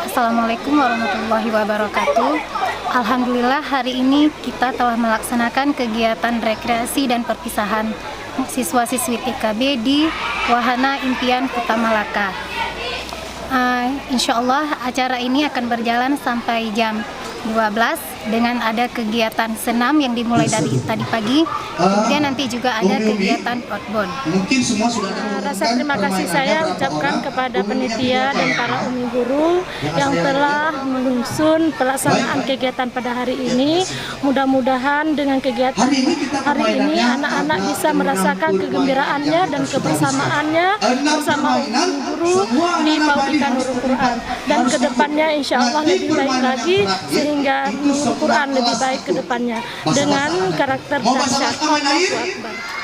Assalamualaikum warahmatullahi wabarakatuh. Alhamdulillah hari ini kita telah melaksanakan kegiatan rekreasi dan perpisahan siswa-siswi TKB di Wahana Impian Kota Malaka. Insya Allah acara ini akan berjalan sampai jam 12 dengan ada kegiatan senam yang dimulai dari tadi pagi, kemudian nanti juga ada kegiatan outbound. Mungkin semua sudah rasa terima kasih saya ucapkan kepada panitia dan para umi guru yang telah menyusun pelaksanaan kegiatan pada hari ini. Mudah-mudahan dengan kegiatan hari ini anak-anak bisa merasakan kegembiraannya dan kebersamaannya bersama umi guru di Paudikan Nurul Quran, dan kedepannya insya Allah lebih baik lagi sehingga Nurul Quran lebih baik ke depannya dengan karakter dahsyat. Allahu Akbar.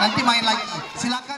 nanti main lagi. Silakan.